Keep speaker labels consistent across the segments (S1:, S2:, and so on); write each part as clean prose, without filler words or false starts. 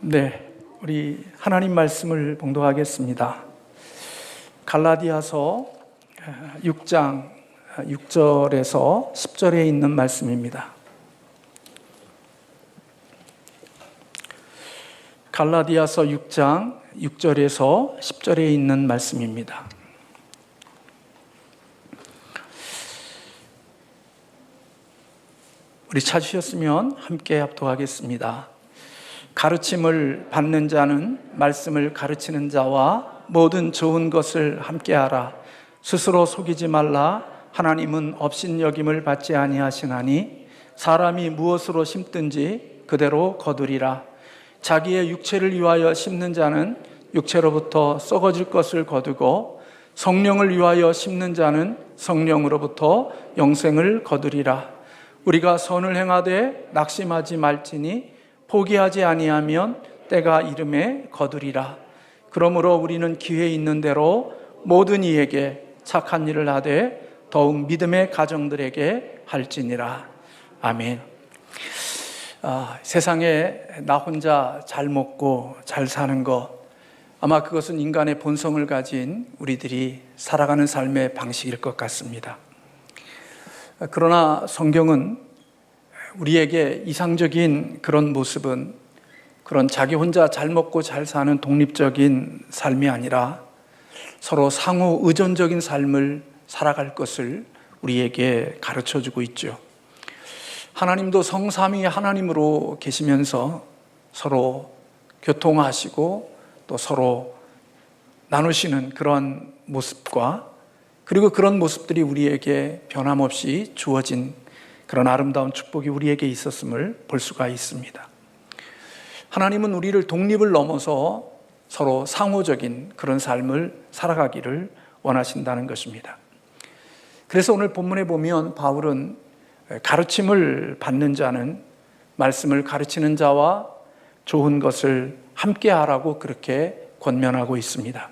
S1: 네, 우리 하나님 말씀을 봉독하겠습니다. 갈라디아서 6장 6절에서 10절에 있는 말씀입니다. 갈라디아서 6장 6절에서 10절에 있는 말씀입니다. 우리 찾으셨으면 함께 합독하겠습니다. 가르침을 받는 자는 말씀을 가르치는 자와 모든 좋은 것을 함께하라. 스스로 속이지 말라. 하나님은 업신여김을 받지 아니하시나니 사람이 무엇으로 심든지 그대로 거두리라. 자기의 육체를 위하여 심는 자는 육체로부터 썩어질 것을 거두고 성령을 위하여 심는 자는 성령으로부터 영생을 거두리라. 우리가 선을 행하되 낙심하지 말지니 포기하지 아니하면 때가 이름에 거두리라. 그러므로 우리는 기회 있는 대로 모든 이에게 착한 일을 하되 더욱 믿음의 가정들에게 할지니라. 아멘. 세상에 나 혼자 잘 먹고 잘 사는 것, 아마 그것은 인간의 본성을 가진 우리들이 살아가는 삶의 방식일 것 같습니다. 그러나 성경은 우리에게 이상적인 그런 모습은 그런 자기 혼자 잘 먹고 잘 사는 독립적인 삶이 아니라 서로 상호 의존적인 삶을 살아갈 것을 우리에게 가르쳐주고 있죠. 하나님도 성삼위 하나님으로 계시면서 서로 교통하시고 또 서로 나누시는 그런 모습과 그리고 그런 모습들이 우리에게 변함없이 주어진 그런 아름다운 축복이 우리에게 있었음을 볼 수가 있습니다. 하나님은 우리를 독립을 넘어서 서로 상호적인 그런 삶을 살아가기를 원하신다는 것입니다. 그래서 오늘 본문에 보면 바울은 가르침을 받는 자는 말씀을 가르치는 자와 좋은 것을 함께 하라고 그렇게 권면하고 있습니다.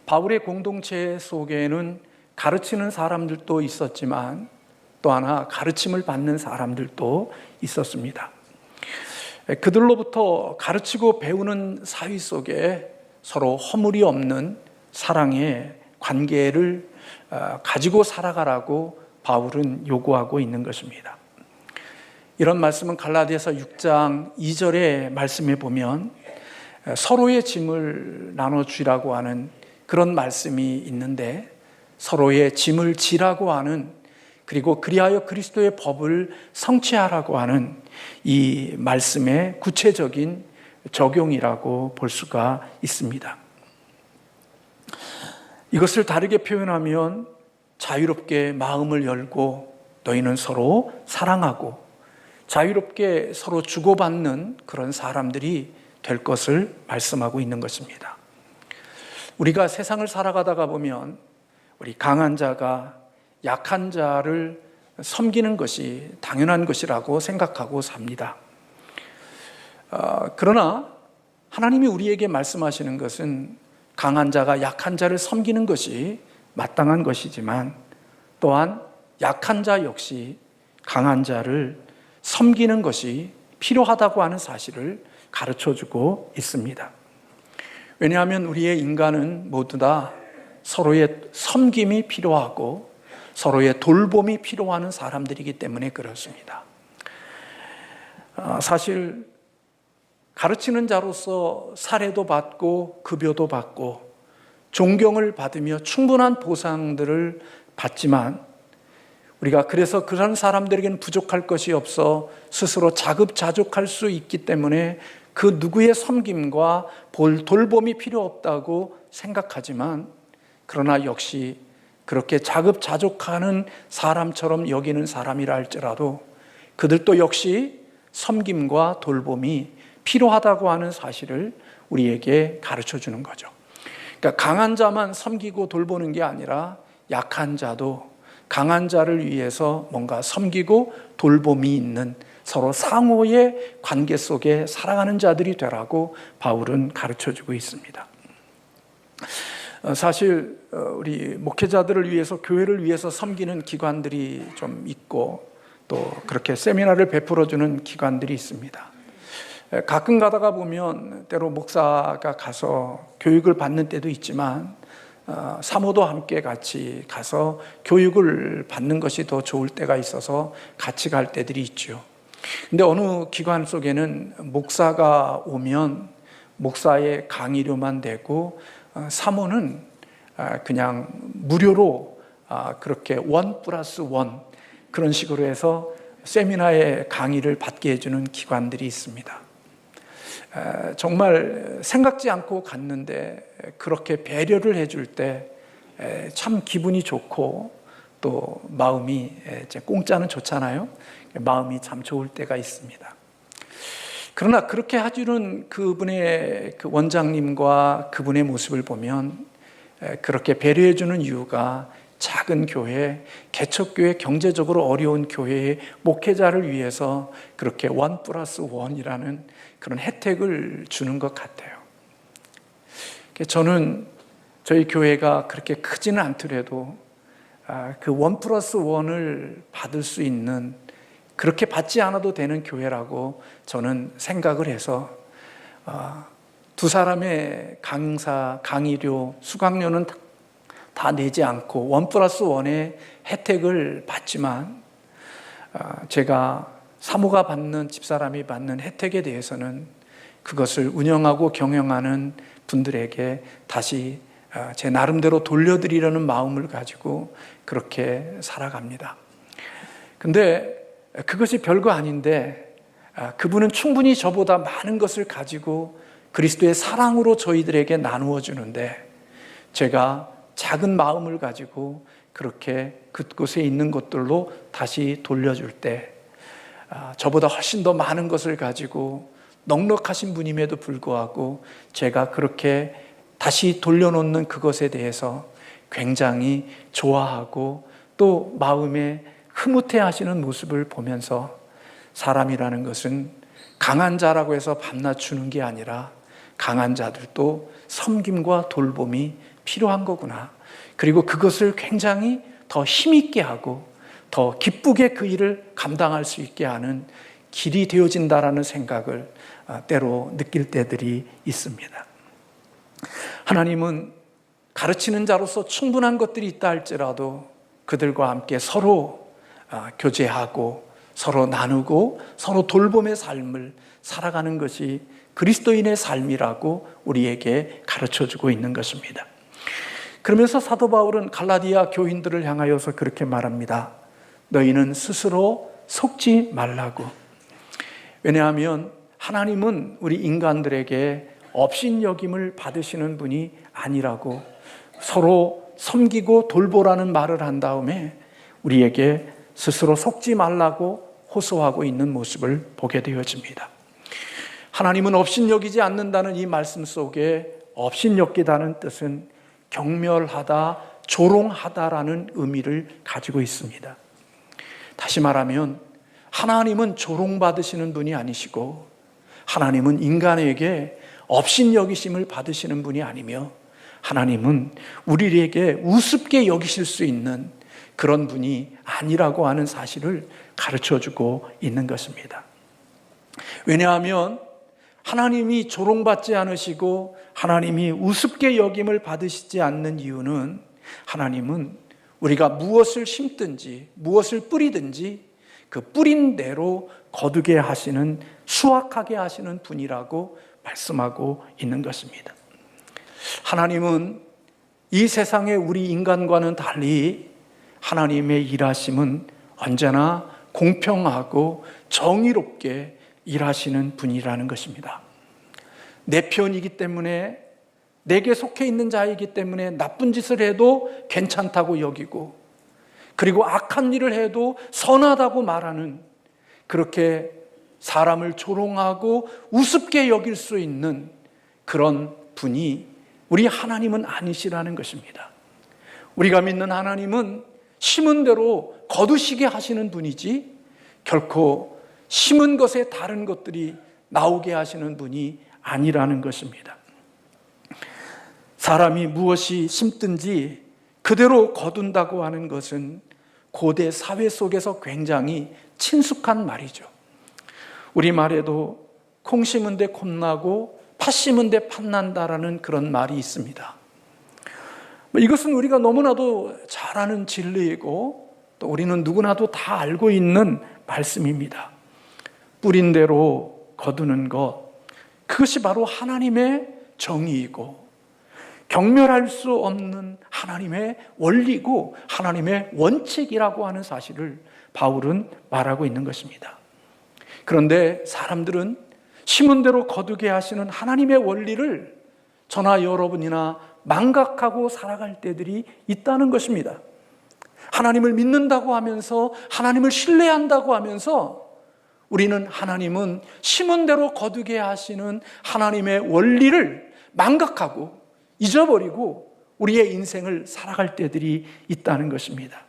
S1: 바울의 공동체 속에는 가르치는 사람들도 있었지만 또 하나 가르침을 받는 사람들도 있었습니다. 그들로부터 가르치고 배우는 사위 속에 서로 허물이 없는 사랑의 관계를 가지고 살아가라고 바울은 요구하고 있는 것입니다. 이런 말씀은 갈라디아서 6장 2절의 말씀에 보면 서로의 짐을 나눠주라고 하는 그런 말씀이 있는데 서로의 짐을 지라고 하는 그리고 그리하여 그리스도의 법을 성취하라고 하는 이 말씀의 구체적인 적용이라고 볼 수가 있습니다. 이것을 다르게 표현하면 자유롭게 마음을 열고 너희는 서로 사랑하고 자유롭게 서로 주고받는 그런 사람들이 될 것을 말씀하고 있는 것입니다. 우리가 세상을 살아가다가 보면 우리 강한 자가 약한 자를 섬기는 것이 당연한 것이라고 생각하고 삽니다. 그러나 하나님이 우리에게 말씀하시는 것은 강한 자가 약한 자를 섬기는 것이 마땅한 것이지만 또한 약한 자 역시 강한 자를 섬기는 것이 필요하다고 하는 사실을 가르쳐주고 있습니다. 왜냐하면 우리의 인간은 모두 다 서로의 섬김이 필요하고 서로의 돌봄이 필요한 사람들이기 때문에 그렇습니다. 사실 가르치는 자로서 사례도 받고 급여도 받고 존경을 받으며 충분한 보상들을 받지만 우리가 그래서 그런 사람들에게는 부족할 것이 없어 스스로 자급자족할 수 있기 때문에 그 누구의 섬김과 돌봄이 필요 없다고 생각하지만 그러나 역시 그렇게 자급자족하는 사람처럼 여기는 사람이라 할지라도 그들도 역시 섬김과 돌봄이 필요하다고 하는 사실을 우리에게 가르쳐 주는 거죠. 그러니까 강한 자만 섬기고 돌보는 게 아니라 약한 자도 강한 자를 위해서 뭔가 섬기고 돌봄이 있는 서로 상호의 관계 속에 살아가는 자들이 되라고 바울은 가르쳐 주고 있습니다. 사실 우리 목회자들을 위해서 교회를 위해서 섬기는 기관들이 좀 있고 또 그렇게 세미나를 베풀어주는 기관들이 있습니다. 가끔 가다가 보면 때로 목사가 가서 교육을 받는 때도 있지만 사모도 함께 같이 가서 교육을 받는 것이 더 좋을 때가 있어서 같이 갈 때들이 있죠. 근데 어느 기관 속에는 목사가 오면 목사의 강의료만 되고 사모는 그냥 무료로 그렇게 1+1 그런 식으로 해서 세미나의 강의를 받게 해주는 기관들이 있습니다. 정말 생각지 않고 갔는데 그렇게 배려를 해줄 때 참 기분이 좋고 또 마음이 공짜는 좋잖아요. 마음이 참 좋을 때가 있습니다. 그러나 그렇게 해주는 그분의 그 원장님과 그분의 모습을 보면 그렇게 배려해주는 이유가 작은 교회, 개척교회, 경제적으로 어려운 교회의 목회자를 위해서 그렇게 1+1이라는 그런 혜택을 주는 것 같아요. 저는 저희 교회가 그렇게 크지는 않더라도 그 1+1을 받을 수 있는, 그렇게 받지 않아도 되는 교회라고 저는 생각을 해서 두 사람의 강사, 강의료, 수강료는 다 내지 않고 1+1의 혜택을 받지만 제가 사모가 받는, 집사람이 받는 혜택에 대해서는 그것을 운영하고 경영하는 분들에게 다시 제 나름대로 돌려드리려는 마음을 가지고 그렇게 살아갑니다. 근데 그것이 별거 아닌데 그분은 충분히 저보다 많은 것을 가지고 그리스도의 사랑으로 저희들에게 나누어 주는데 제가 작은 마음을 가지고 그렇게 그곳에 있는 것들로 다시 돌려줄 때 저보다 훨씬 더 많은 것을 가지고 넉넉하신 분임에도 불구하고 제가 그렇게 다시 돌려놓는 그것에 대해서 굉장히 좋아하고 또 마음에 흐뭇해 하시는 모습을 보면서 사람이라는 것은 강한 자라고 해서 밤낮 주는 게 아니라 강한 자들도 섬김과 돌봄이 필요한 거구나. 그리고 그것을 굉장히 더 힘있게 하고 더 기쁘게 그 일을 감당할 수 있게 하는 길이 되어진다라는 생각을 때로 느낄 때들이 있습니다. 하나님은 가르치는 자로서 충분한 것들이 있다 할지라도 그들과 함께 서로 교제하고 서로 나누고 서로 돌봄의 삶을 살아가는 것이 그리스도인의 삶이라고 우리에게 가르쳐주고 있는 것입니다. 그러면서 사도 바울은 갈라디아 교인들을 향하여서 그렇게 말합니다. 너희는 스스로 속지 말라고. 왜냐하면 하나님은 우리 인간들에게 업신여김을 받으시는 분이 아니라고 서로 섬기고 돌보라는 말을 한 다음에 우리에게 스스로 속지 말라고 호소하고 있는 모습을 보게 되어집니다. 하나님은 업신여기지 않는다는 이 말씀 속에 업신여기다는 뜻은 경멸하다, 조롱하다라는 의미를 가지고 있습니다. 다시 말하면 하나님은 조롱받으시는 분이 아니시고 하나님은 인간에게 업신여기심을 받으시는 분이 아니며 하나님은 우리에게 우습게 여기실 수 있는 그런 분이 아니라고 하는 사실을 가르쳐주고 있는 것입니다. 왜냐하면 하나님이 조롱받지 않으시고 하나님이 우습게 여김을 받으시지 않는 이유는 하나님은 우리가 무엇을 심든지 무엇을 뿌리든지 그 뿌린 대로 거두게 하시는, 수확하게 하시는 분이라고 말씀하고 있는 것입니다. 하나님은 이 세상의 우리 인간과는 달리 하나님의 일하심은 언제나 공평하고 정의롭게 일하시는 분이라는 것입니다. 내 편이기 때문에, 내게 속해 있는 자이기 때문에 나쁜 짓을 해도 괜찮다고 여기고, 그리고 악한 일을 해도 선하다고 말하는, 그렇게 사람을 조롱하고 우습게 여길 수 있는 그런 분이 우리 하나님은 아니시라는 것입니다. 우리가 믿는 하나님은 심은 대로 거두시게 하시는 분이지 결코 심은 것에 다른 것들이 나오게 하시는 분이 아니라는 것입니다. 사람이 무엇이 심든지 그대로 거둔다고 하는 것은 고대 사회 속에서 굉장히 친숙한 말이죠. 우리말에도 콩 심은 데 콩 나고 팥 심은 데 팥 난다라는 그런 말이 있습니다. 이것은 우리가 너무나도 잘 아는 진리이고 또 우리는 누구나도 다 알고 있는 말씀입니다. 뿌린 대로 거두는 것, 그것이 바로 하나님의 정의이고 경멸할 수 없는 하나님의 원리고 하나님의 원칙이라고 하는 사실을 바울은 말하고 있는 것입니다. 그런데 사람들은 심은 대로 거두게 하시는 하나님의 원리를 저나 여러분이나 망각하고 살아갈 때들이 있다는 것입니다. 하나님을 믿는다고 하면서 하나님을 신뢰한다고 하면서 우리는 하나님은 심은 대로 거두게 하시는 하나님의 원리를 망각하고 잊어버리고 우리의 인생을 살아갈 때들이 있다는 것입니다.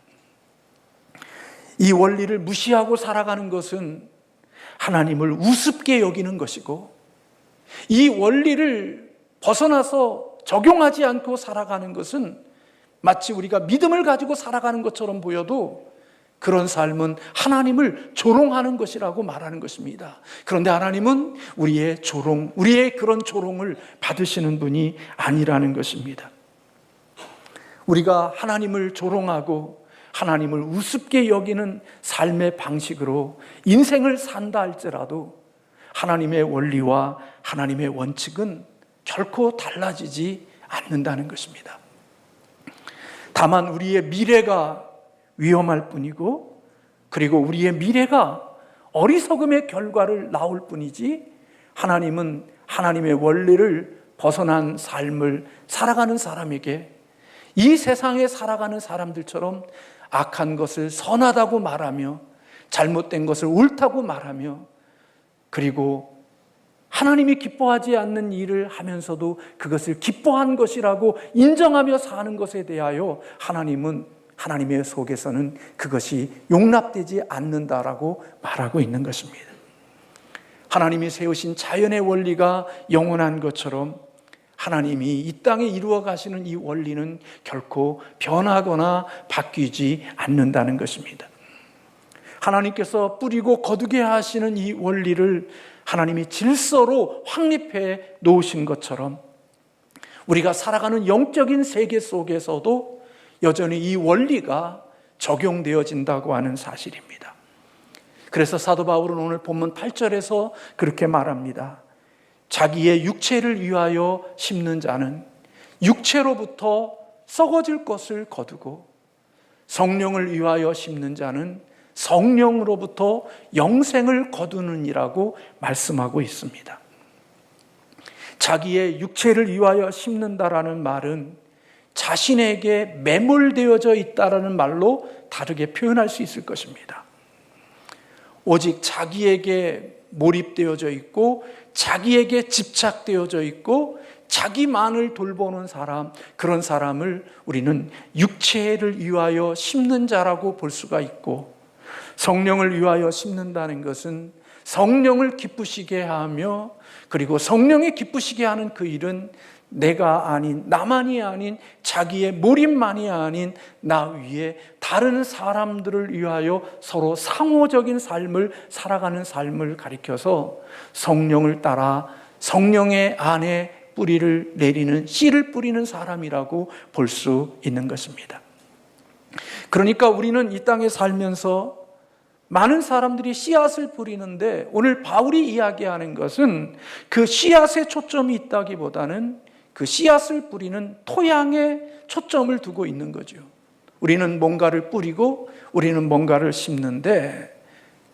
S1: 이 원리를 무시하고 살아가는 것은 하나님을 우습게 여기는 것이고 이 원리를 벗어나서 적용하지 않고 살아가는 것은 마치 우리가 믿음을 가지고 살아가는 것처럼 보여도 그런 삶은 하나님을 조롱하는 것이라고 말하는 것입니다. 그런데 하나님은 우리의 그런 조롱을 받으시는 분이 아니라는 것입니다. 우리가 하나님을 조롱하고 하나님을 우습게 여기는 삶의 방식으로 인생을 산다 할지라도 하나님의 원리와 하나님의 원칙은 결코 달라지지 않는다는 것입니다. 다만 우리의 미래가 위험할 뿐이고 그리고 우리의 미래가 어리석음의 결과를 낳을 뿐이지 하나님은 하나님의 원리를 벗어난 삶을 살아가는 사람에게 이 세상에 살아가는 사람들처럼 악한 것을 선하다고 말하며 잘못된 것을 옳다고 말하며 그리고 하나님이 기뻐하지 않는 일을 하면서도 그것을 기뻐한 것이라고 인정하며 사는 것에 대하여 하나님은 하나님의 속에서는 그것이 용납되지 않는다라고 말하고 있는 것입니다. 하나님이 세우신 자연의 원리가 영원한 것처럼 하나님이 이 땅에 이루어 가시는 이 원리는 결코 변하거나 바뀌지 않는다는 것입니다. 하나님께서 뿌리고 거두게 하시는 이 원리를 하나님이 질서로 확립해 놓으신 것처럼 우리가 살아가는 영적인 세계 속에서도 여전히 이 원리가 적용되어진다고 하는 사실입니다. 그래서 사도 바울은 오늘 본문 8절에서 그렇게 말합니다. 자기의 육체를 위하여 심는 자는 육체로부터 썩어질 것을 거두고 성령을 위하여 심는 자는 성령으로부터 영생을 거두느니라고 말씀하고 있습니다. 자기의 육체를 위하여 심는다라는 말은 자신에게 매몰되어져 있다라는 말로 다르게 표현할 수 있을 것입니다. 오직 자기에게 몰입되어져 있고 자기에게 집착되어져 있고 자기만을 돌보는 사람, 그런 사람을 우리는 육체를 위하여 심는 자라고 볼 수가 있고 성령을 위하여 심는다는 것은 성령을 기쁘시게 하며 그리고 성령이 기쁘시게 하는 그 일은 내가 아닌 나만이 아닌 자기의 몰입만이 아닌 나 위에 다른 사람들을 위하여 서로 상호적인 삶을 살아가는 삶을 가리켜서 성령을 따라 성령의 안에 뿌리를 내리는 씨를 뿌리는 사람이라고 볼 수 있는 것입니다. 그러니까 우리는 이 땅에 살면서 많은 사람들이 씨앗을 뿌리는데 오늘 바울이 이야기하는 것은 그 씨앗에 초점이 있다기보다는 그 씨앗을 뿌리는 토양에 초점을 두고 있는 거죠. 우리는 뭔가를 뿌리고 우리는 뭔가를 심는데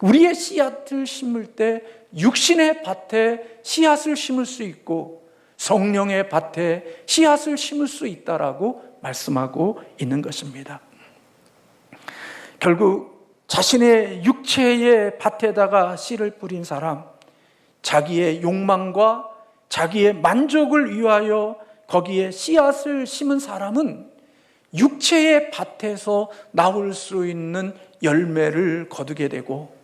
S1: 우리의 씨앗을 심을 때 육신의 밭에 씨앗을 심을 수 있고 성령의 밭에 씨앗을 심을 수 있다라고 말씀하고 있는 것입니다. 결국 자신의 육체의 밭에다가 씨를 뿌린 사람, 자기의 욕망과 자기의 만족을 위하여 거기에 씨앗을 심은 사람은 육체의 밭에서 나올 수 있는 열매를 거두게 되고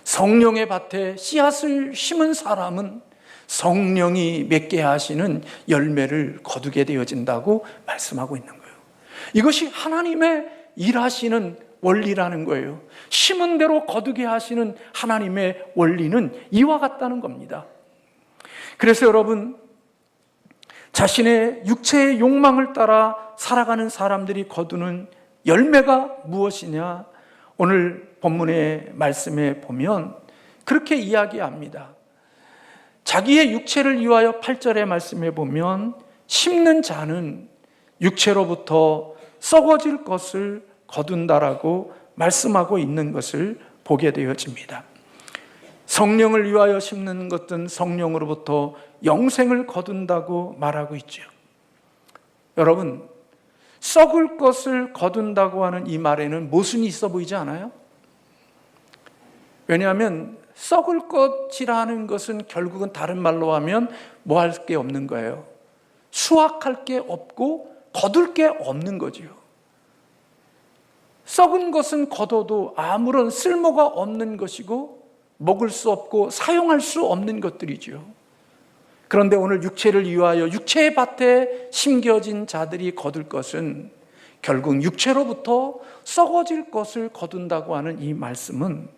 S1: 성령의 밭에 씨앗을 심은 사람은 성령이 맺게 하시는 열매를 거두게 되어진다고 말씀하고 있는 거예요. 이것이 하나님의 일하시는 원리라는 거예요. 심은 대로 거두게 하시는 하나님의 원리는 이와 같다는 겁니다. 그래서 여러분, 자신의 육체의 욕망을 따라 살아가는 사람들이 거두는 열매가 무엇이냐? 오늘 본문의 말씀에 보면 그렇게 이야기합니다. 자기의 육체를 위하여 8절의 말씀에 보면 심는 자는 육체로부터 썩어질 것을 거둔다라고 말씀하고 있는 것을 보게 되어집니다. 성령을 위하여 심는 것은 성령으로부터 영생을 거둔다고 말하고 있죠. 여러분, 썩을 것을 거둔다고 하는 이 말에는 모순이 있어 보이지 않아요? 왜냐하면 썩을 것이라는 것은 결국은 다른 말로 하면 뭐 할 게 없는 거예요. 수확할 게 없고 거둘 게 없는 거지요. 썩은 것은 거둬도 아무런 쓸모가 없는 것이고 먹을 수 없고 사용할 수 없는 것들이지요. 그런데 오늘 육체를 위하여 육체의 밭에 심겨진 자들이 거둘 것은 결국 육체로부터 썩어질 것을 거둔다고 하는 이 말씀은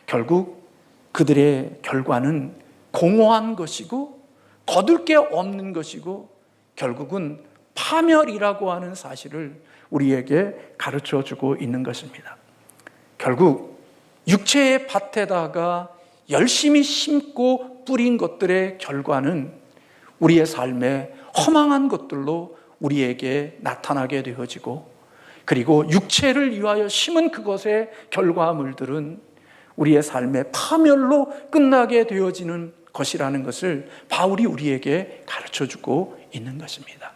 S1: 결국 그들의 결과는 공허한 것이고 거둘 게 없는 것이고 결국은 파멸이라고 하는 사실을 우리에게 가르쳐주고 있는 것입니다. 결국 육체의 밭에다가 열심히 심고 뿌린 것들의 결과는 우리의 삶에 허망한 것들로 우리에게 나타나게 되어지고, 그리고 육체를 위하여 심은 그것의 결과물들은 우리의 삶의 파멸로 끝나게 되어지는 것이라는 것을 바울이 우리에게 가르쳐주고 있는 것입니다.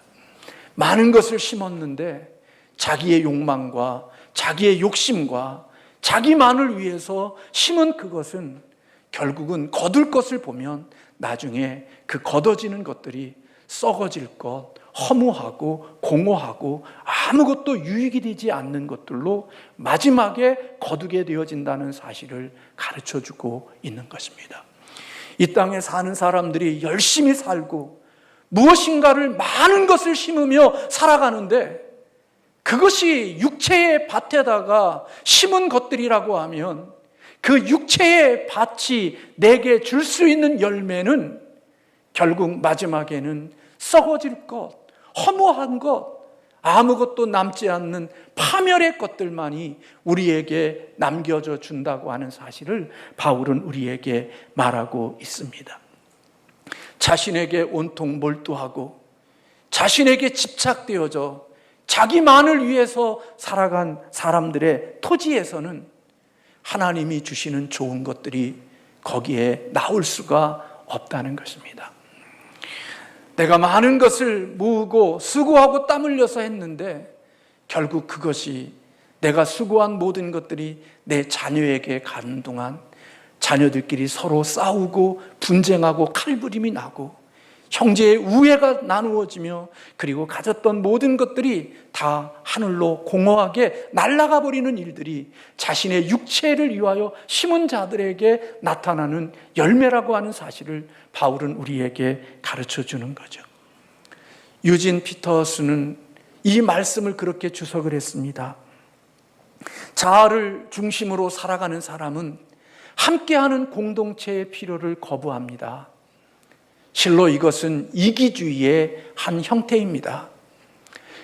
S1: 많은 것을 심었는데 자기의 욕망과 자기의 욕심과 자기만을 위해서 심은 그것은 결국은 거둘 것을 보면 나중에 그 거둬지는 것들이 썩어질 것, 허무하고 공허하고 아무것도 유익이 되지 않는 것들로 마지막에 거두게 되어진다는 사실을 가르쳐주고 있는 것입니다. 이 땅에 사는 사람들이 열심히 살고 무엇인가를 많은 것을 심으며 살아가는데 그것이 육체의 밭에다가 심은 것들이라고 하면 그 육체의 밭이 내게 줄 수 있는 열매는 결국 마지막에는 썩어질 것, 허무한 것, 아무것도 남지 않는 파멸의 것들만이 우리에게 남겨져 준다고 하는 사실을 바울은 우리에게 말하고 있습니다. 자신에게 온통 몰두하고 자신에게 집착되어져 자기만을 위해서 살아간 사람들의 토지에서는 하나님이 주시는 좋은 것들이 거기에 나올 수가 없다는 것입니다. 내가 많은 것을 모으고 수고하고 땀 흘려서 했는데 결국 그것이 내가 수고한 모든 것들이 내 자녀에게 가는 동안 자녀들끼리 서로 싸우고 분쟁하고 칼부림이 나고 형제의 우애가 나누어지며 그리고 가졌던 모든 것들이 다 하늘로 공허하게 날아가 버리는 일들이 자신의 육체를 위하여 심은 자들에게 나타나는 열매라고 하는 사실을 바울은 우리에게 가르쳐 주는 거죠. 유진 피터스는 이 말씀을 그렇게 주석을 했습니다. 자아를 중심으로 살아가는 사람은 함께하는 공동체의 필요를 거부합니다. 실로 이것은 이기주의의 한 형태입니다.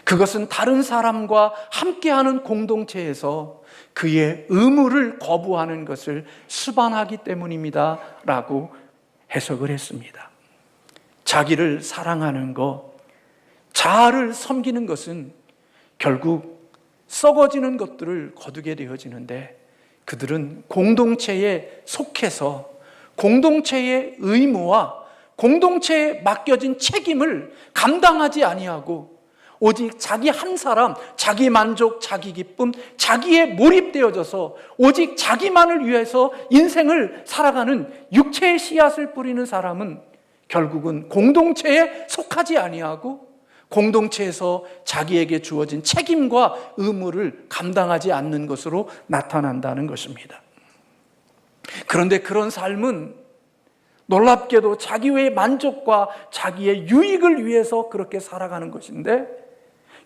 S1: 그것은 다른 사람과 함께하는 공동체에서 그의 의무를 거부하는 것을 수반하기 때문입니다 라고 해석을 했습니다. 자기를 사랑하는 것, 자아를 섬기는 것은 결국 썩어지는 것들을 거두게 되어지는데 그들은 공동체에 속해서 공동체의 의무와 공동체에 맡겨진 책임을 감당하지 아니하고 오직 자기 한 사람, 자기 만족, 자기 기쁨, 자기에 몰입되어져서 오직 자기만을 위해서 인생을 살아가는 육체의 씨앗을 뿌리는 사람은 결국은 공동체에 속하지 아니하고 공동체에서 자기에게 주어진 책임과 의무를 감당하지 않는 것으로 나타난다는 것입니다. 그런데 그런 삶은 놀랍게도 자기의 만족과 자기의 유익을 위해서 그렇게 살아가는 것인데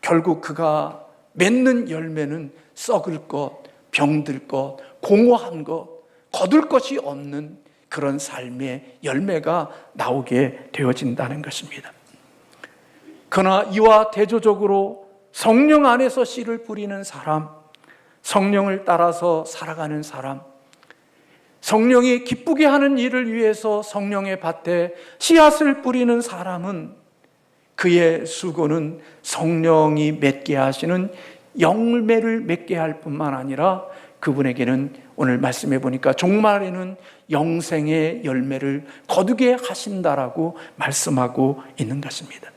S1: 결국 그가 맺는 열매는 썩을 것, 병들 것, 공허한 것, 거둘 것이 없는 그런 삶의 열매가 나오게 되어진다는 것입니다. 그러나 이와 대조적으로 성령 안에서 씨를 뿌리는 사람, 성령을 따라서 살아가는 사람, 성령이 기쁘게 하는 일을 위해서 성령의 밭에 씨앗을 뿌리는 사람은 그의 수고는 성령이 맺게 하시는 열매를 맺게 할 뿐만 아니라 그분에게는 오늘 말씀해 보니까 종말에는 영생의 열매를 거두게 하신다라고 말씀하고 있는 것입니다.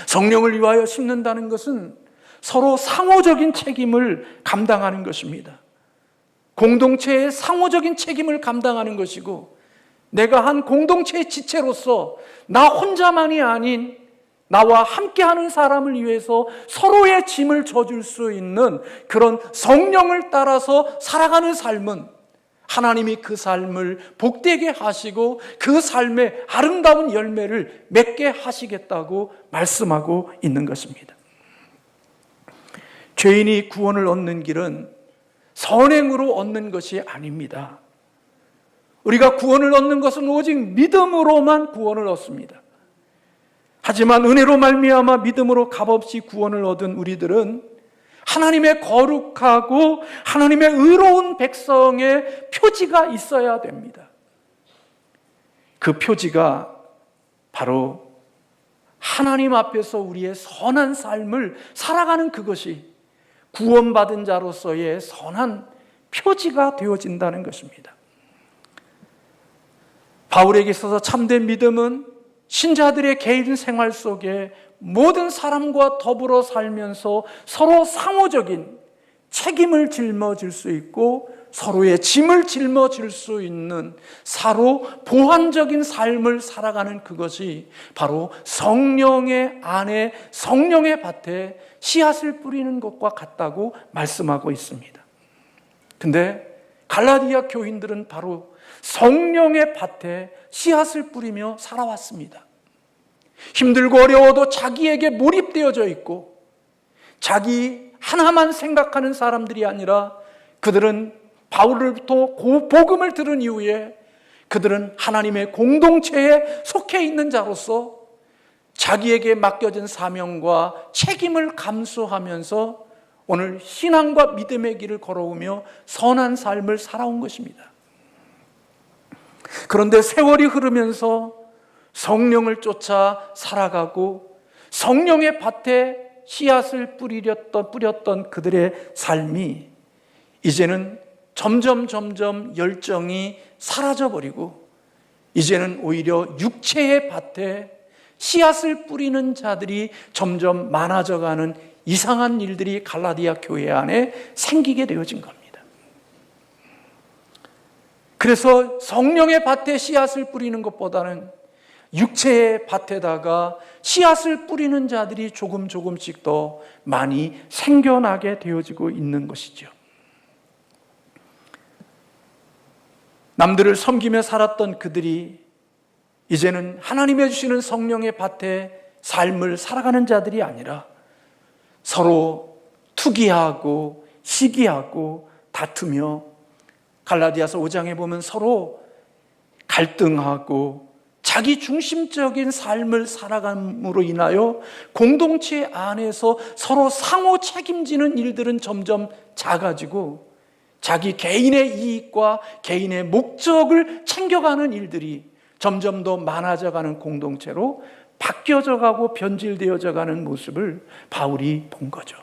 S1: 성령을 위하여 심는다는 것은 서로 상호적인 책임을 감당하는 것입니다. 공동체의 상호적인 책임을 감당하는 것이고, 내가 한 공동체의 지체로서 나 혼자만이 아닌 나와 함께하는 사람을 위해서 서로의 짐을 져줄 수 있는 그런 성령을 따라서 살아가는 삶은 하나님이 그 삶을 복되게 하시고 그 삶의 아름다운 열매를 맺게 하시겠다고 말씀하고 있는 것입니다. 죄인이 구원을 얻는 길은 선행으로 얻는 것이 아닙니다. 우리가 구원을 얻는 것은 오직 믿음으로만 구원을 얻습니다. 하지만 은혜로 말미암아 믿음으로 값없이 구원을 얻은 우리들은 하나님의 거룩하고 하나님의 의로운 백성의 표지가 있어야 됩니다. 그 표지가 바로 하나님 앞에서 우리의 선한 삶을 살아가는 그것이 구원받은 자로서의 선한 표지가 되어진다는 것입니다. 바울에게 있어서 참된 믿음은 신자들의 개인 생활 속에 모든 사람과 더불어 살면서 서로 상호적인 책임을 짊어질 수 있고 서로의 짐을 짊어질 수 있는 서로 보완적인 삶을 살아가는 그것이 바로 성령의 안에 성령의 밭에 씨앗을 뿌리는 것과 같다고 말씀하고 있습니다. 근데 갈라디아 교인들은 바로 성령의 밭에 씨앗을 뿌리며 살아왔습니다. 힘들고 어려워도 자기에게 몰입되어져 있고 자기 하나만 생각하는 사람들이 아니라 그들은 바울로부터 복음을 들은 이후에 그들은 하나님의 공동체에 속해 있는 자로서 자기에게 맡겨진 사명과 책임을 감수하면서 오늘 신앙과 믿음의 길을 걸어오며 선한 삶을 살아온 것입니다. 그런데 세월이 흐르면서 성령을 쫓아 살아가고 성령의 밭에 씨앗을 뿌렸던 그들의 삶이 이제는 점점 열정이 사라져버리고 이제는 오히려 육체의 밭에 씨앗을 뿌리는 자들이 점점 많아져가는 이상한 일들이 갈라디아 교회 안에 생기게 되어진 겁니다. 그래서 성령의 밭에 씨앗을 뿌리는 것보다는 육체의 밭에다가 씨앗을 뿌리는 자들이 조금씩 더 많이 생겨나게 되어지고 있는 것이죠. 남들을 섬기며 살았던 그들이 이제는 하나님의 주시는 성령의 밭에 삶을 살아가는 자들이 아니라 서로 투기하고 시기하고 다투며 갈라디아서 5장에 보면 서로 갈등하고 자기 중심적인 삶을 살아감으로 인하여 공동체 안에서 서로 상호 책임지는 일들은 점점 작아지고 자기 개인의 이익과 개인의 목적을 챙겨가는 일들이 점점 더 많아져가는 공동체로 바뀌어져 가고 변질되어져 가는 모습을 바울이 본 거죠.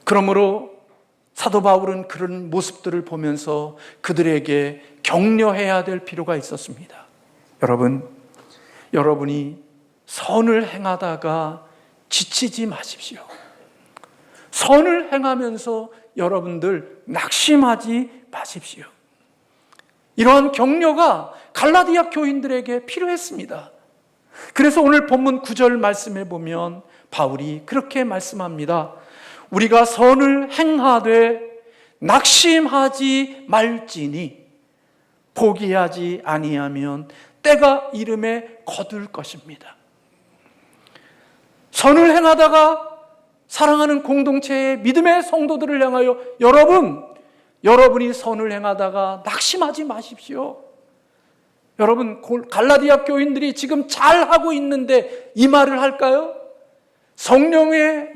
S1: 그러므로 사도 바울은 그런 모습들을 보면서 그들에게 격려해야 될 필요가 있었습니다. 여러분이 선을 행하다가 지치지 마십시오. 선을 행하면서 여러분들 낙심하지 마십시오. 이러한 격려가 갈라디아 교인들에게 필요했습니다. 그래서 오늘 본문 9절 말씀해 보면 바울이 그렇게 말씀합니다. 우리가 선을 행하되 낙심하지 말지니 포기하지 아니하면 때가 이름에 거둘 것입니다. 선을 행하다가 사랑하는 공동체의 믿음의 성도들을 향하여 여러분 여러분이 선을 행하다가 낙심하지 마십시오. 여러분, 갈라디아 교인들이 지금 잘하고 있는데 이 말을 할까요?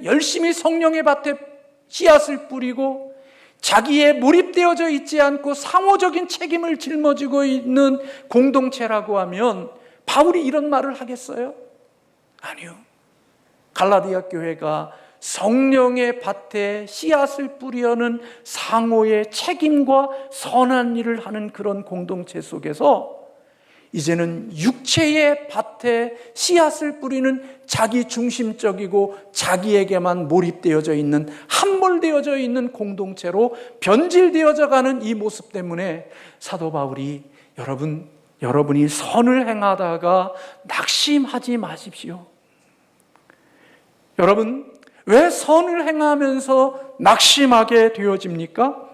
S1: 열심히 성령의 밭에 씨앗을 뿌리고 자기에 몰입되어져 있지 않고 상호적인 책임을 짊어지고 있는 공동체라고 하면 바울이 이런 말을 하겠어요? 아니요. 갈라디아 교회가 성령의 밭에 씨앗을 뿌리려는 상호의 책임과 선한 일을 하는 그런 공동체 속에서 이제는 육체의 밭에 씨앗을 뿌리는 자기 중심적이고 자기에게만 몰입되어져 있는, 함몰되어져 있는 공동체로 변질되어져 가는 이 모습 때문에 사도 바울이 여러분이 선을 행하다가 낙심하지 마십시오. 여러분, 왜 선을 행하면서 낙심하게 되어집니까?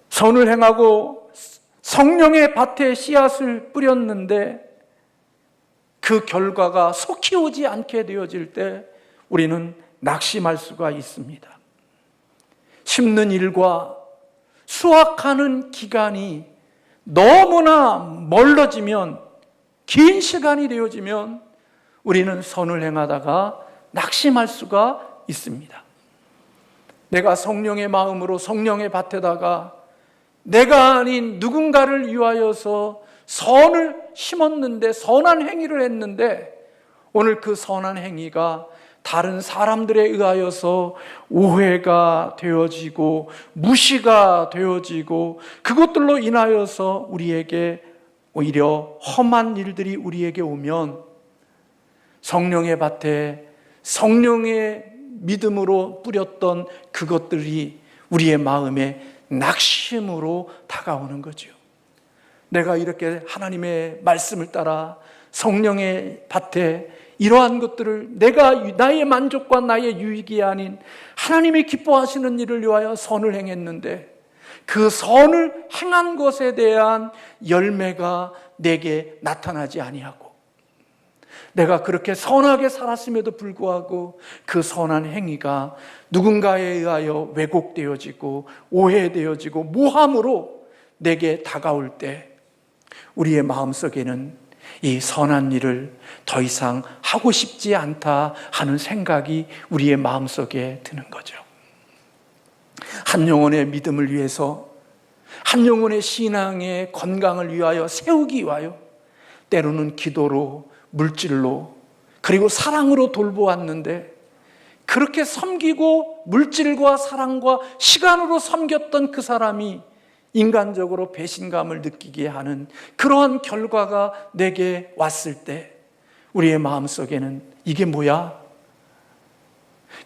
S1: 선을 행하고 성령의 밭에 씨앗을 뿌렸는데 그 결과가 속히 오지 않게 되어질 때 우리는 낙심할 수가 있습니다. 심는 일과 수확하는 기간이 너무나 멀어지면, 긴 시간이 되어지면 우리는 선을 행하다가 낙심할 수가 있습니다. 내가 성령의 마음으로 성령의 밭에다가 내가 아닌 누군가를 위하여서 선을 심었는데, 선한 행위를 했는데 오늘 그 선한 행위가 다른 사람들에 의하여서 오해가 되어지고 무시가 되어지고 그것들로 인하여서 우리에게 오히려 험한 일들이 우리에게 오면 성령의 밭에 성령의 믿음으로 뿌렸던 그것들이 우리의 마음에 낙심으로 다가오는 거죠. 내가 이렇게 하나님의 말씀을 따라 성령의 밭에 이러한 것들을 내가 나의 만족과 나의 유익이 아닌 하나님이 기뻐하시는 일을 위하여 선을 행했는데 그 선을 행한 것에 대한 열매가 내게 나타나지 아니하고, 내가 그렇게 선하게 살았음에도 불구하고 그 선한 행위가 누군가에 의하여 왜곡되어지고 오해되어지고 모함으로 내게 다가올 때 우리의 마음속에는 이 선한 일을 더 이상 하고 싶지 않다 하는 생각이 우리의 마음속에 드는 거죠. 한 영혼의 믿음을 위해서, 한 영혼의 신앙의 건강을 위하여 세우기 위하여 때로는 기도로, 물질로, 그리고 사랑으로 돌보았는데 그렇게 섬기고 물질과 사랑과 시간으로 섬겼던 그 사람이 인간적으로 배신감을 느끼게 하는 그러한 결과가 내게 왔을 때 우리의 마음속에는 이게 뭐야?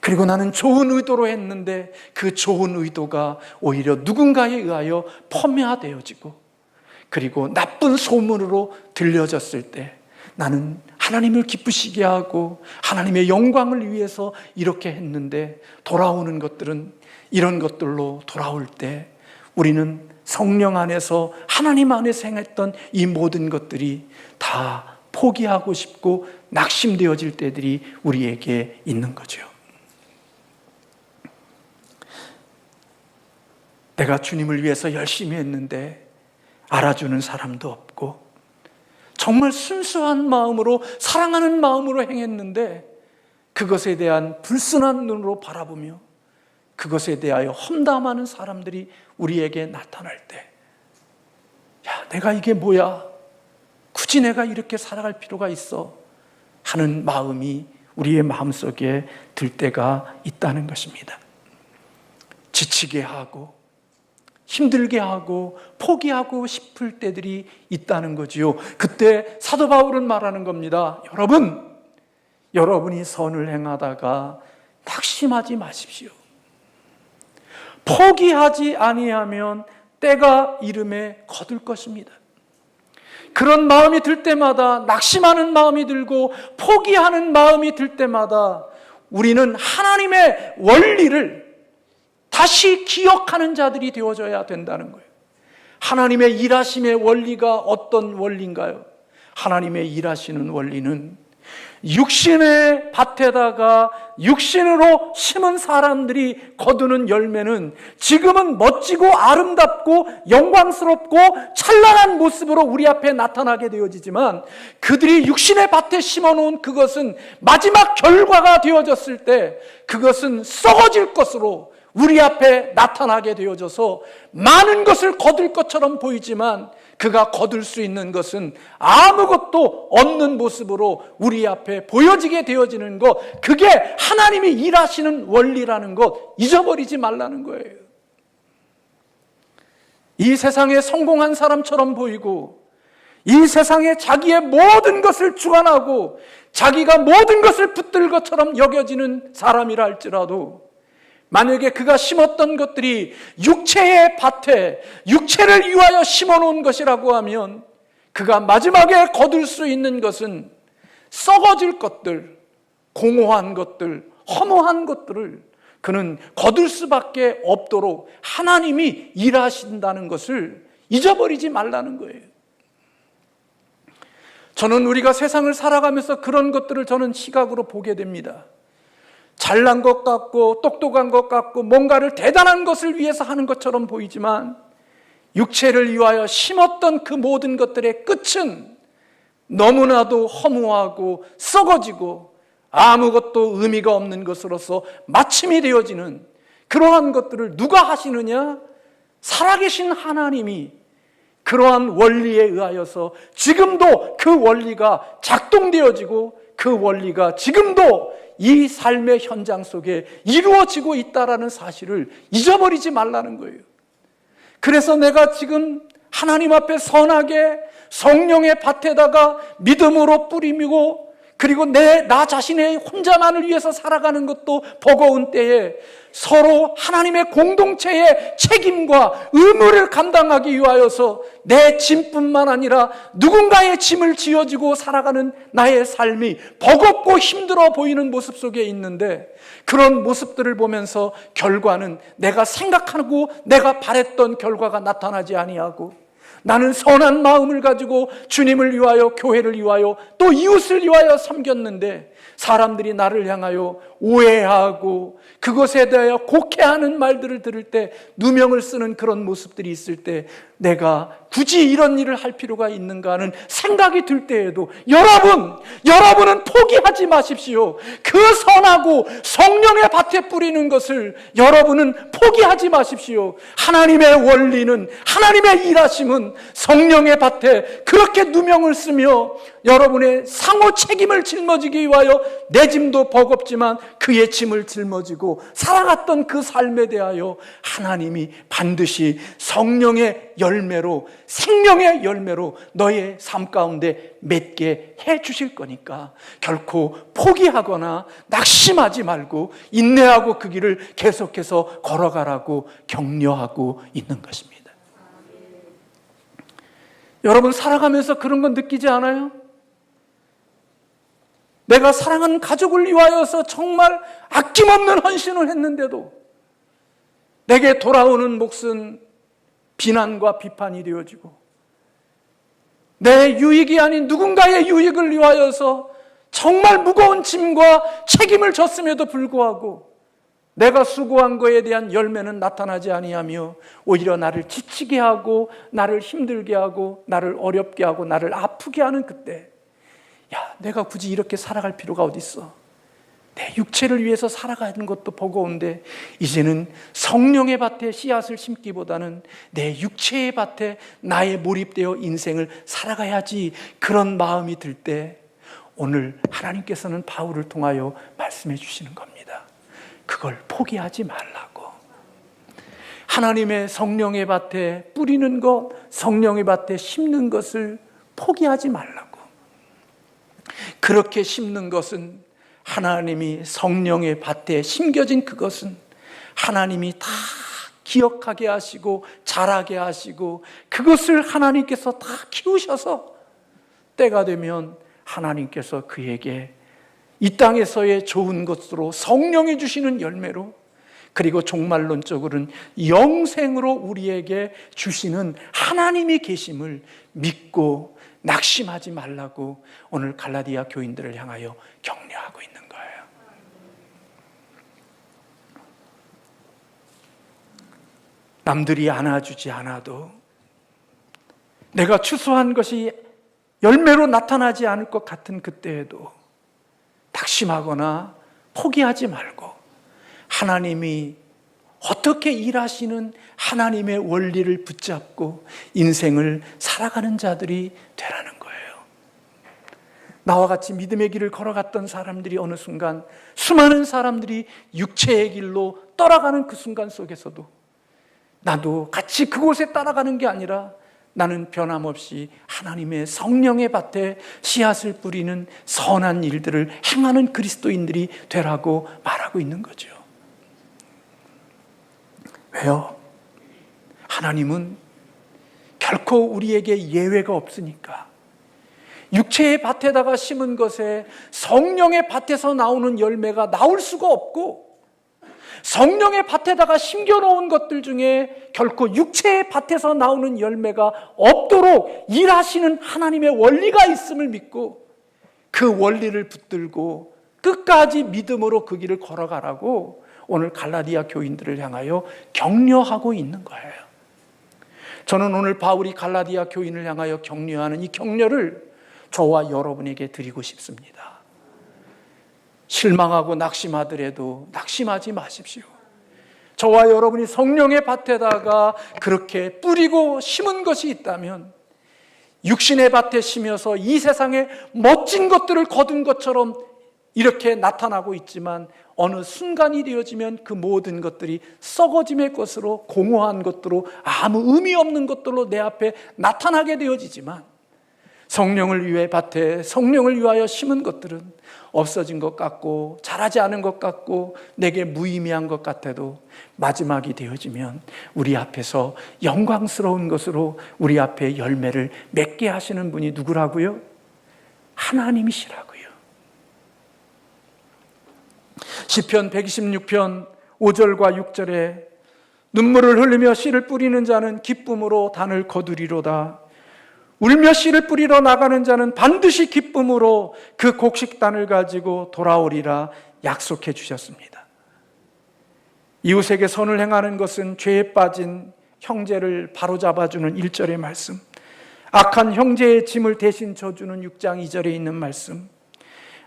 S1: 그리고 나는 좋은 의도로 했는데 그 좋은 의도가 오히려 누군가에 의하여 폄훼되어지고 그리고 나쁜 소문으로 들려졌을 때 나는 하나님을 기쁘시게 하고 하나님의 영광을 위해서 이렇게 했는데 돌아오는 것들은 이런 것들로 돌아올 때 우리는 성령 안에서 하나님 안에서 행했던 이 모든 것들이 다 포기하고 싶고 낙심되어질 때들이 우리에게 있는 거죠. 내가 주님을 위해서 열심히 했는데 알아주는 사람도 없고 정말 순수한 마음으로 사랑하는 마음으로 행했는데 그것에 대한 불순한 눈으로 바라보며 그것에 대하여 험담하는 사람들이 우리에게 나타날 때, 야, 내가 이게 뭐야? 굳이 내가 이렇게 살아갈 필요가 있어? 하는 마음이 우리의 마음속에 들 때가 있다는 것입니다. 지치게 하고 힘들게 하고 포기하고 싶을 때들이 있다는 거지요. 그때 사도 바울은 말하는 겁니다. 여러분이 선을 행하다가 낙심하지 마십시오. 포기하지 아니하면 때가 이름에 거둘 것입니다. 그런 마음이 들 때마다, 낙심하는 마음이 들고 포기하는 마음이 들 때마다 우리는 하나님의 원리를 다시 기억하는 자들이 되어져야 된다는 거예요. 하나님의 일하심의 원리가 어떤 원리인가요? 하나님의 일하시는 원리는 육신의 밭에다가 육신으로 심은 사람들이 거두는 열매는 지금은 멋지고 아름답고 영광스럽고 찬란한 모습으로 우리 앞에 나타나게 되어지지만, 그들이 육신의 밭에 심어놓은 그것은 마지막 결과가 되어졌을 때 그것은 썩어질 것으로 우리 앞에 나타나게 되어져서 많은 것을 거둘 것처럼 보이지만 그가 거둘 수 있는 것은 아무것도 없는 모습으로 우리 앞에 보여지게 되어지는 것, 그게 하나님이 일하시는 원리라는 것 잊어버리지 말라는 거예요. 이 세상에 성공한 사람처럼 보이고 이 세상에 자기의 모든 것을 주관하고 자기가 모든 것을 붙들 것처럼 여겨지는 사람이라 할지라도, 만약에 그가 심었던 것들이 육체의 밭에 육체를 위하여 심어놓은 것이라고 하면 그가 마지막에 거둘 수 있는 것은 썩어질 것들, 공허한 것들, 허무한 것들을 그는 거둘 수밖에 없도록 하나님이 일하신다는 것을 잊어버리지 말라는 거예요. 저는 우리가 세상을 살아가면서 그런 것들을 저는 시각으로 보게 됩니다. 잘난 것 같고 똑똑한 것 같고 뭔가를 대단한 것을 위해서 하는 것처럼 보이지만 육체를 위하여 심었던 그 모든 것들의 끝은 너무나도 허무하고 썩어지고 아무것도 의미가 없는 것으로서 마침이 되어지는 그러한 것들을 누가 하시느냐? 살아계신 하나님이 그러한 원리에 의하여서 지금도 그 원리가 작동되어지고 그 원리가 지금도 이 삶의 현장 속에 이루어지고 있다는 사실을 잊어버리지 말라는 거예요. 그래서 내가 지금 하나님 앞에 선하게 성령의 밭에다가 믿음으로 뿌리고 그리고 나 자신의 혼자만을 위해서 살아가는 것도 버거운 때에 서로 하나님의 공동체의 책임과 의무를 감당하기 위하여서 내 짐뿐만 아니라 누군가의 짐을 지어지고 살아가는 나의 삶이 버겁고 힘들어 보이는 모습 속에 있는데, 그런 모습들을 보면서 결과는 내가 생각하고 내가 바랬던 결과가 나타나지 아니하고, 나는 선한 마음을 가지고 주님을 위하여 교회를 위하여 또 이웃을 위하여 섬겼는데 사람들이 나를 향하여 오해하고 그것에 대하여 곡해하는 말들을 들을 때 누명을 쓰는 그런 모습들이 있을 때 내가 굳이 이런 일을 할 필요가 있는가 하는 생각이 들 때에도 여러분은 포기하지 마십시오. 그 선하고 성령의 밭에 뿌리는 것을 여러분은 포기하지 마십시오. 하나님의 원리는, 하나님의 일하심은 성령의 밭에 그렇게 누명을 쓰며 여러분의 상호 책임을 짊어지기 위하여 내 짐도 버겁지만 그의 짐을 짊어지고 살아갔던 그 삶에 대하여 하나님이 반드시 성령의 열매로, 생명의 열매로 너의 삶 가운데 맺게 해 주실 거니까 결코 포기하거나 낙심하지 말고 인내하고 그 길을 계속해서 걸어가라고 격려하고 있는 것입니다. 여러분 살아가면서 그런 건 느끼지 않아요? 내가 사랑하는 가족을 위하여서 정말 아낌없는 헌신을 했는데도 내게 돌아오는 몫은 비난과 비판이 되어지고, 내 유익이 아닌 누군가의 유익을 위하여서 정말 무거운 짐과 책임을 졌음에도 불구하고 내가 수고한 것에 대한 열매는 나타나지 아니하며 오히려 나를 지치게 하고 나를 힘들게 하고 나를 어렵게 하고 나를 아프게 하는 그때, 내가 굳이 이렇게 살아갈 필요가 어디 있어? 내 육체를 위해서 살아가는 것도 버거운데 이제는 성령의 밭에 씨앗을 심기보다는 내 육체의 밭에 나의 몰입되어 인생을 살아가야지, 그런 마음이 들 때 오늘 하나님께서는 바울을 통하여 말씀해 주시는 겁니다. 그걸 포기하지 말라고. 하나님의 성령의 밭에 뿌리는 것, 성령의 밭에 심는 것을 포기하지 말라고. 그렇게 심는 것은, 하나님이 성령의 밭에 심겨진 그것은 하나님이 다 기억하게 하시고 자라게 하시고 그것을 하나님께서 다 키우셔서 때가 되면 하나님께서 그에게 이 땅에서의 좋은 것으로 성령이 주시는 열매로 그리고 종말론적으로는 영생으로 우리에게 주시는 하나님이 계심을 믿고 낙심하지 말라고 오늘 갈라디아 교인들을 향하여 격려하고 있는 거예요. 남들이 안아주지 않아도, 내가 추수한 것이 열매로 나타나지 않을 것 같은 그때에도 낙심하거나 포기하지 말고 하나님이 어떻게 일하시는 하나님의 원리를 붙잡고 인생을 살아가는 자들이 되라는 거예요. 나와 같이 믿음의 길을 걸어갔던 사람들이 어느 순간 수많은 사람들이 육체의 길로 떠나가는 그 순간 속에서도 나도 같이 그곳에 따라가는 게 아니라 나는 변함없이 하나님의 성령의 밭에 씨앗을 뿌리는 선한 일들을 행하는 그리스도인들이 되라고 말하고 있는 거죠. 왜요? 하나님은 결코 우리에게 예외가 없으니까. 육체의 밭에다가 심은 것에 성령의 밭에서 나오는 열매가 나올 수가 없고, 성령의 밭에다가 심겨놓은 것들 중에 결코 육체의 밭에서 나오는 열매가 없도록 일하시는 하나님의 원리가 있음을 믿고 그 원리를 붙들고 끝까지 믿음으로 그 길을 걸어가라고 오늘 갈라디아 교인들을 향하여 격려하고 있는 거예요. 저는 오늘 바울이 갈라디아 교인을 향하여 격려하는 이 격려를 저와 여러분에게 드리고 싶습니다. 실망하고 낙심하더라도 낙심하지 마십시오. 저와 여러분이 성령의 밭에다가 그렇게 뿌리고 심은 것이 있다면, 육신의 밭에 심어서 이 세상에 멋진 것들을 거둔 것처럼 이렇게 나타나고 있지만 어느 순간이 되어지면 그 모든 것들이 썩어짐의 것으로, 공허한 것들로, 아무 의미 없는 것들로 내 앞에 나타나게 되어지지만, 성령을 위해 밭에 성령을 위하여 심은 것들은 없어진 것 같고 자라지 않은 것 같고 내게 무의미한 것 같아도 마지막이 되어지면 우리 앞에서 영광스러운 것으로 우리 앞에 열매를 맺게 하시는 분이 누구라고요? 하나님이시라고요. 시편 126편 5절과 6절에 눈물을 흘리며 씨를 뿌리는 자는 기쁨으로 단을 거두리로다. 울며 씨를 뿌리러 나가는 자는 반드시 기쁨으로 그 곡식단을 가지고 돌아오리라 약속해 주셨습니다. 이웃에게 선을 행하는 것은 죄에 빠진 형제를 바로잡아주는 1절의 말씀, 악한 형제의 짐을 대신 져주는 6장 2절에 있는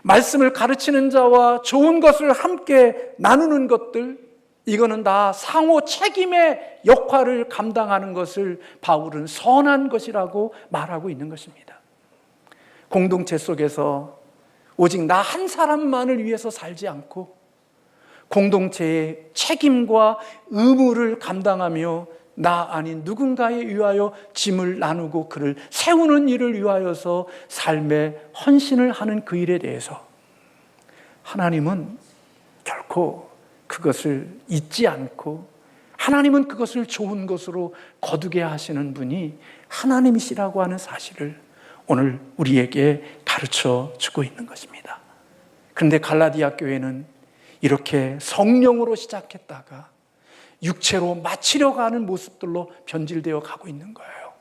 S1: 말씀을 가르치는 자와 좋은 것을 함께 나누는 것들, 이거는 다 상호 책임의 역할을 감당하는 것을 바울은 선한 것이라고 말하고 있는 것입니다. 공동체 속에서 오직 나 한 사람만을 위해서 살지 않고 공동체의 책임과 의무를 감당하며 나 아닌 누군가에 위하여 짐을 나누고 그를 세우는 일을 위하여서 삶의 헌신을 하는 그 일에 대해서 하나님은 결코 그것을 잊지 않고 하나님은 그것을 좋은 것으로 거두게 하시는 분이 하나님이시라고 하는 사실을 오늘 우리에게 가르쳐 주고 있는 것입니다. 그런데 갈라디아 교회는 이렇게 성령으로 시작했다가 육체로 마치려고 하는 모습들로 변질되어 가고 있는 거예요.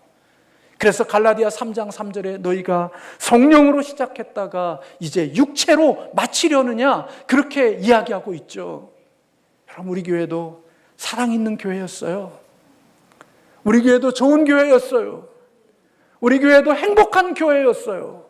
S1: 그래서 갈라디아 3장 3절에 너희가 성령으로 시작했다가 이제 육체로 마치려느냐 그렇게 이야기하고 있죠. 여러분, 우리 교회도 사랑 있는 교회였어요. 우리 교회도 좋은 교회였어요. 우리 교회도 행복한 교회였어요.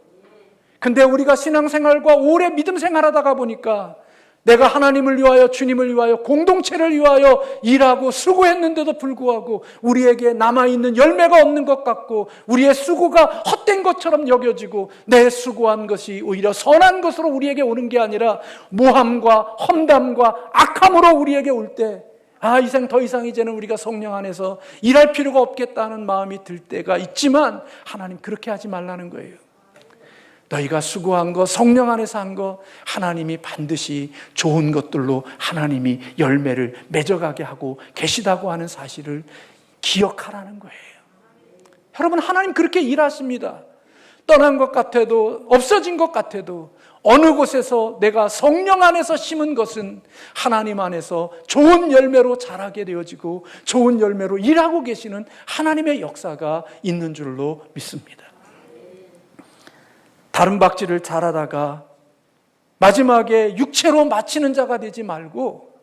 S1: 근데 우리가 신앙생활과 오래 믿음 생활하다가 보니까 내가 하나님을 위하여, 주님을 위하여, 공동체를 위하여 일하고 수고했는데도 불구하고 우리에게 남아있는 열매가 없는 것 같고 우리의 수고가 헛된 것처럼 여겨지고 내 수고한 것이 오히려 선한 것으로 우리에게 오는 게 아니라 모함과 험담과 악함으로 우리에게 올 때 이 생 더 이상 이제는 우리가 성령 안에서 일할 필요가 없겠다는 마음이 들 때가 있지만 하나님 그렇게 하지 말라는 거예요. 너희가 수고한 거, 성령 안에서 한 거 하나님이 반드시 좋은 것들로 하나님이 열매를 맺어가게 하고 계시다고 하는 사실을 기억하라는 거예요. 여러분, 하나님 그렇게 일하십니다. 떠난 것 같아도, 없어진 것 같아도, 어느 곳에서 내가 성령 안에서 심은 것은 하나님 안에서 좋은 열매로 자라게 되어지고 좋은 열매로 일하고 계시는 하나님의 역사가 있는 줄로 믿습니다. 다른 박질을 잘하다가 마지막에 육체로 마치는 자가 되지 말고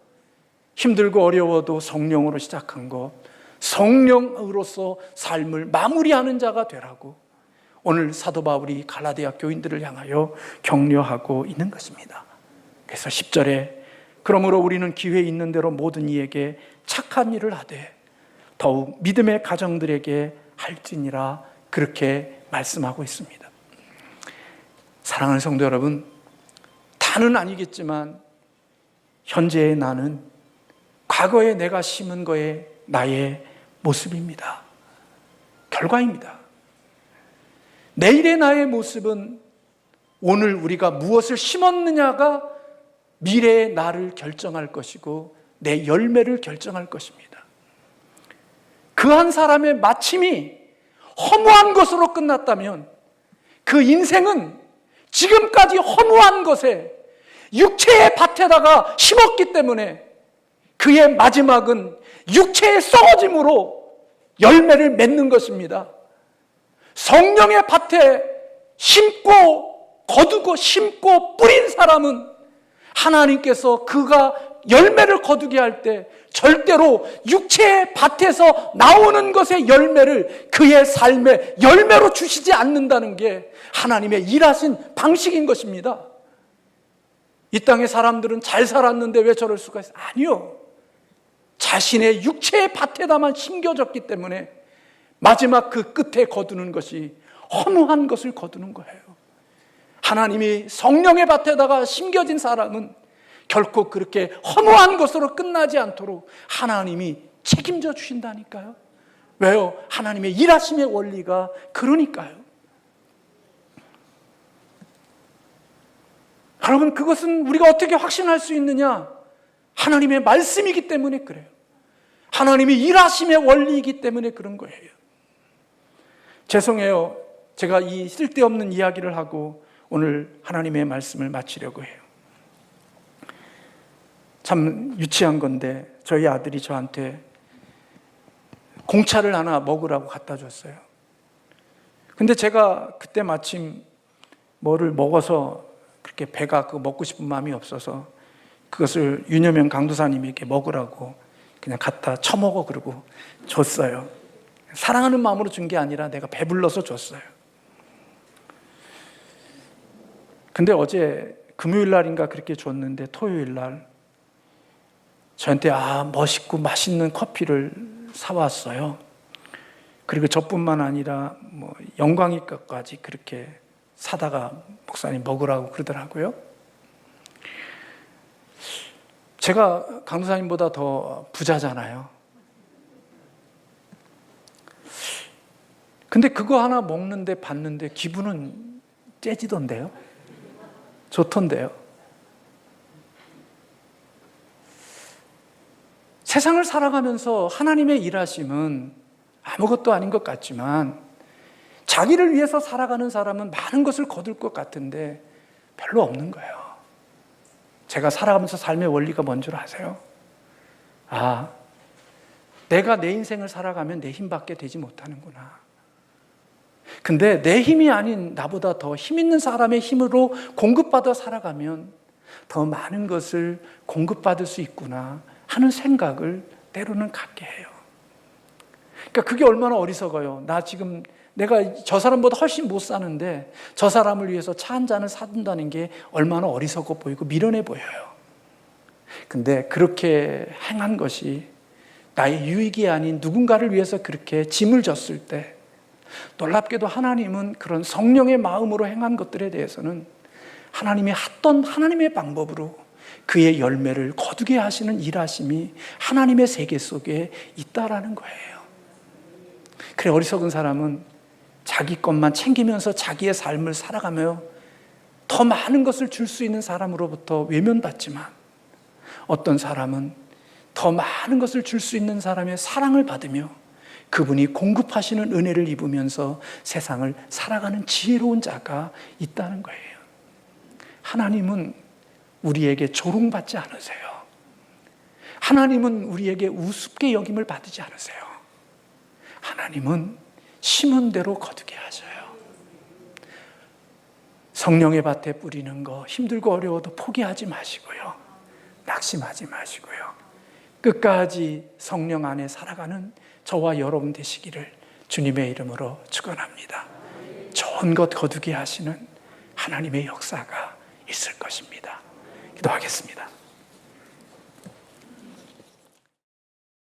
S1: 힘들고 어려워도 성령으로 시작한 것, 성령으로서 삶을 마무리하는 자가 되라고 오늘 사도 바울이 갈라디아 교인들을 향하여 격려하고 있는 것입니다. 그래서 10절에 그러므로 우리는 기회 있는 대로 모든 이에게 착한 일을 하되 더욱 믿음의 가정들에게 할지니라 그렇게 말씀하고 있습니다. 사랑하는 성도 여러분, 다는 아니겠지만 현재의 나는 과거에 내가 심은 거에 나의 모습입니다. 결과입니다. 내일의 나의 모습은 오늘 우리가 무엇을 심었느냐가 미래의 나를 결정할 것이고 내 열매를 결정할 것입니다. 그 한 사람의 마침이 허무한 것으로 끝났다면 그 인생은 지금까지 허무한 것에 육체의 밭에다가 심었기 때문에 그의 마지막은 육체의 썩어짐으로 열매를 맺는 것입니다. 성령의 밭에 심고 거두고 심고 뿌린 사람은 하나님께서 그가 열매를 거두게 할 때 절대로 육체의 밭에서 나오는 것의 열매를 그의 삶의 열매로 주시지 않는다는 게 하나님의 일하신 방식인 것입니다. 이 땅의 사람들은 잘 살았는데 왜 저럴 수가 있어요? 아니요. 자신의 육체의 밭에다만 심겨졌기 때문에 마지막 그 끝에 거두는 것이 허무한 것을 거두는 거예요. 하나님이 성령의 밭에다가 심겨진 사람은 결코 그렇게 허무한 것으로 끝나지 않도록 하나님이 책임져 주신다니까요. 왜요? 하나님의 일하심의 원리가 그러니까요. 여러분, 그것은 우리가 어떻게 확신할 수 있느냐? 하나님의 말씀이기 때문에 그래요. 하나님이 일하심의 원리이기 때문에 그런 거예요. 죄송해요. 제가 이 쓸데없는 이야기를 하고 오늘 하나님의 말씀을 마치려고 해요. 참 유치한 건데 저희 아들이 저한테 공차를 하나 먹으라고 갖다 줬어요. 근데 제가 그때 마침 뭐를 먹어서 그렇게 배가 먹고 싶은 마음이 없어서 그것을 윤여명 강도사님에게 먹으라고 그냥 갖다 처먹어 그러고 줬어요. 사랑하는 마음으로 준 게 아니라 내가 배불러서 줬어요. 근데 어제 금요일 날인가 그렇게 줬는데 토요일 날 저한테 멋있고 맛있는 커피를 사왔어요. 그리고 저뿐만 아니라 영광이까지 그렇게 사다가 목사님 먹으라고 그러더라고요. 제가 강도사님보다 더 부자잖아요. 근데 그거 하나 먹는데 봤는데 기분은 째지던데요? 좋던데요? 세상을 살아가면서 하나님의 일하심은 아무것도 아닌 것 같지만 자기를 위해서 살아가는 사람은 많은 것을 거둘 것 같은데 별로 없는 거예요. 제가 살아가면서 삶의 원리가 뭔 줄 아세요? 내가 내 인생을 살아가면 내 힘밖에 되지 못하는구나. 근데 내 힘이 아닌 나보다 더 힘 있는 사람의 힘으로 공급받아 살아가면 더 많은 것을 공급받을 수 있구나 하는 생각을 때로는 갖게 해요. 그러니까 그게 얼마나 어리석어요. 내가 저 사람보다 훨씬 못 사는데 저 사람을 위해서 차 한 잔을 사준다는 게 얼마나 어리석어 보이고 미련해 보여요. 근데 그렇게 행한 것이 나의 유익이 아닌 누군가를 위해서 그렇게 짐을 졌을 때 놀랍게도 하나님은 그런 성령의 마음으로 행한 것들에 대해서는 하나님이 했던 하나님의 방법으로 그의 열매를 거두게 하시는 일하심이 하나님의 세계 속에 있다라는 거예요. 그래, 어리석은 사람은 자기 것만 챙기면서 자기의 삶을 살아가며 더 많은 것을 줄 수 있는 사람으로부터 외면받지만 어떤 사람은 더 많은 것을 줄 수 있는 사람의 사랑을 받으며 그분이 공급하시는 은혜를 입으면서 세상을 살아가는 지혜로운 자가 있다는 거예요. 하나님은 우리에게 조롱받지 않으세요. 하나님은 우리에게 우습게 여김을 받지 않으세요. 하나님은 심은 대로 거두게 하셔요. 성령의 밭에 뿌리는 거 힘들고 어려워도 포기하지 마시고요. 낙심하지 마시고요. 끝까지 성령 안에 살아가는 저와 여러분 되시기를 주님의 이름으로 축원합니다. 좋은 것 거두게 하시는 하나님의 역사가 있을 것입니다. 기도하겠습니다.